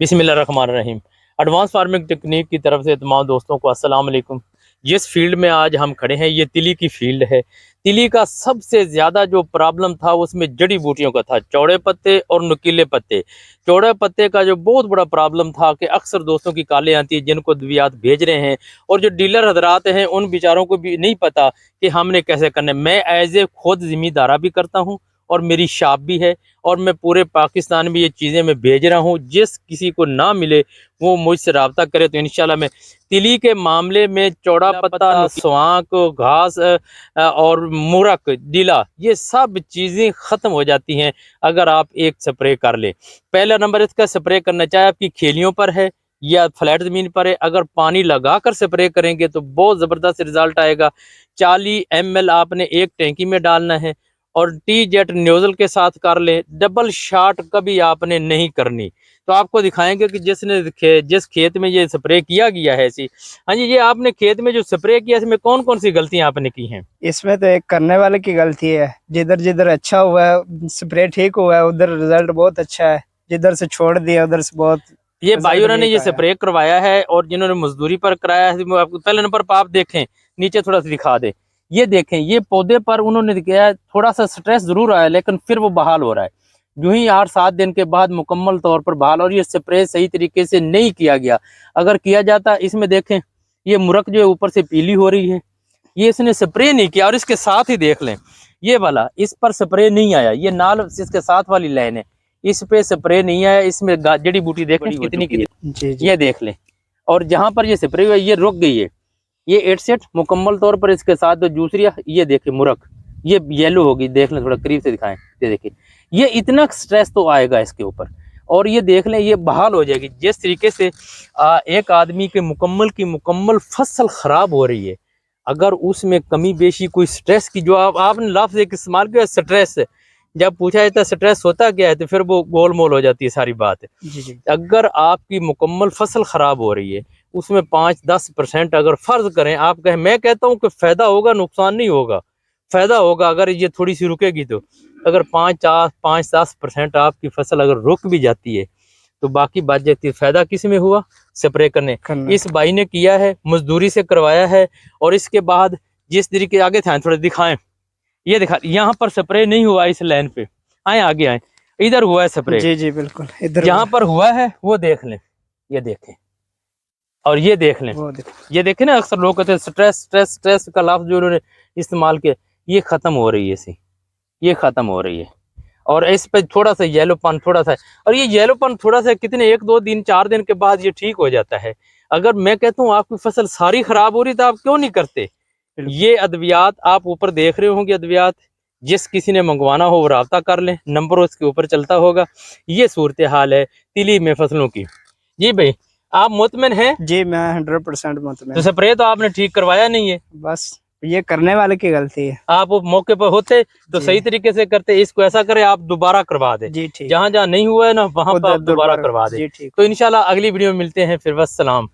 बिस्मिल्लाहिर्रहमानिर्रहीम। Advance farming technique की तरफ से तमाम दोस्तों को अस्सलाम वालेकुम। जिस फील्ड में आज हम खड़े हैं ये तिली की फील्ड है। तिली का सबसे ज़्यादा जो प्रॉब्लम था उसमें जड़ी बूटियों का था, चौड़े पत्ते और नुकीले पत्ते। चौड़े पत्ते का जो बहुत बड़ा प्रॉब्लम था कि अक्सर दोस्तों की कालें आती हैं जिनको अद्वियात भेज रहे हैं, और जो डीलर हजरात हैं उन बेचारों को भी नहीं पता कि हमने कैसे करना है। मैं एज ए खुद ज़िम्मेदारा भी करता हूँ और मेरी शॉप भी है, और मैं पूरे पाकिस्तान में ये चीज़ें मैं भेज रहा हूँ। जिस किसी को ना मिले वो मुझसे रब्ता करे तो इंशाल्लाह मैं तिली के मामले में चौड़ा पत्ता, स्वांक, घास और मुरक, डीला, ये सब चीज़ें ख़त्म हो जाती हैं अगर आप एक स्प्रे कर ले। पहला नंबर इसका स्प्रे करना चाहे आपकी खेलियों पर है या फ्लैट ज़मीन पर है, अगर पानी लगा कर स्प्रे करेंगे तो बहुत ज़बरदस्त रिजल्ट आएगा। 40 ml आपने एक टैंकी में डालना है और टी जेट न्योजल के साथ कर ले। डबल शॉट कभी आपने नहीं करनी। तो आपको दिखाएंगे कि जिस खेत में ये स्प्रे किया गया है ऐसी। हाँ जी, ये आपने खेत में जो स्प्रे किया इसमें कौन कौन सी गलतियां आपने की हैं? इसमें तो एक करने वाले की गलती है। जिधर जिधर अच्छा हुआ है, स्प्रे ठीक हुआ है, उधर रिजल्ट बहुत अच्छा है। जिधर से छोड़ दिया उधर से बहुत ये भाइयों ने ये आया। स्प्रे करवाया है और जिन्होंने मजदूरी पर कराया है, वो आपको पहले नंबर पर आप देखें, नीचे थोड़ा सा दिखा दे। ये देखें, ये पौधे पर उन्होंने किया है, थोड़ा सा स्ट्रेस जरूर आया लेकिन फिर वो बहाल हो रहा है। यूं ही 8-7 दिन के बाद मुकम्मल तौर पर बहाल। और ये स्प्रे सही तरीके से नहीं किया गया। अगर किया जाता, इसमें देखें ये मुरक जो है ऊपर से पीली हो रही है, ये इसने स्प्रे नहीं किया। और इसके साथ ही देख लें, ये वाला इस पर स्प्रे नहीं आया, ये नाल इसके साथ वाली लाइन है, इस पे स्प्रे नहीं आया। इसमें जड़ी बूटी देखें कितनी जी जी। ये देख लें। और जहां पर ये स्प्रे हुआ ये रुक गई है, ये 8 मुकम्मल तौर पर। इसके साथ जो दूसरी ये देखिए मुरक, ये येलो होगी, देख लें, थोड़ा करीब से दिखाएं, ये देखिए, ये इतना स्ट्रेस तो आएगा इसके ऊपर। और ये देख लें, ये बहाल हो जाएगी। जिस तरीके से एक आदमी के मुकम्मल फसल खराब हो रही है, अगर उसमें कमी बेशी कोई स्ट्रेस की, जो आपने लफ्ज़ एक इस्तेमाल किया स्ट्रेस, जब पूछा जाता है स्ट्रेस होता क्या है तो फिर वो गोलमोल हो जाती है सारी बात। जी जी। अगर आपकी मुकम्मल फसल खराब हो रही है, उसमें 5-10% अगर फर्ज करें आप कहें, मैं कहता हूँ कि फायदा होगा, नुकसान नहीं होगा, फायदा होगा अगर ये थोड़ी सी रुकेगी तो। अगर 5-10% आपकी फसल अगर रुक भी जाती है तो बाकी बच जाती है। फायदा किस में हुआ? स्प्रे करने। इस भाई ने किया है, मजदूरी से करवाया है। और इसके बाद जिस तरीके आगे थे थोड़ा दिखाएं, ये दिखा, यहाँ पर स्प्रे नहीं हुआ इस लाइन पे, आए आगे आए, इधर हुआ है स्प्रे। जी जी बिल्कुल, इधर जहां पर हुआ है वो देख लें, ये देखें, और ये देख लें, ये देखें ना। अक्सर लोग कहते हैं स्ट्रेस स्ट्रेस स्ट्रेस का लफ्ज जो उन्होंने इस्तेमाल किया, ये खत्म हो रही है इसी, ये खत्म हो रही है। और इस पे थोड़ा सा येलोपन, थोड़ा सा, और ये येलोपन थोड़ा सा कितने 1-2 दिन 4 दिन के बाद ये ठीक हो जाता है। अगर मैं कहता हूँ आपकी फसल सारी खराब हो रही तो आप क्यों नहीं करते? ये अद्वियात आप ऊपर देख रहे होंगे, अद्वियात जिस किसी ने मंगवाना हो वो राब्ता कर लें, नंबर उसके ऊपर चलता होगा। ये सूरत हाल है तिली में फसलों की। जी भाई, आप मुतमिन हैं? जी मैं 100% मुतमिन। तो स्प्रे तो आपने ठीक करवाया नहीं है, बस ये करने वाले की गलती है। आप वो मौके पर होते तो सही तरीके से करते। इसको ऐसा करें, आप दोबारा करवा दे, जी ठीक। जहाँ जहाँ नहीं हुआ है ना वहाँ पर आप दोबारा करवा दे। जी ठीक। तो इंशाल्लाह अगली वीडियो में मिलते हैं फिर। वस्सलाम।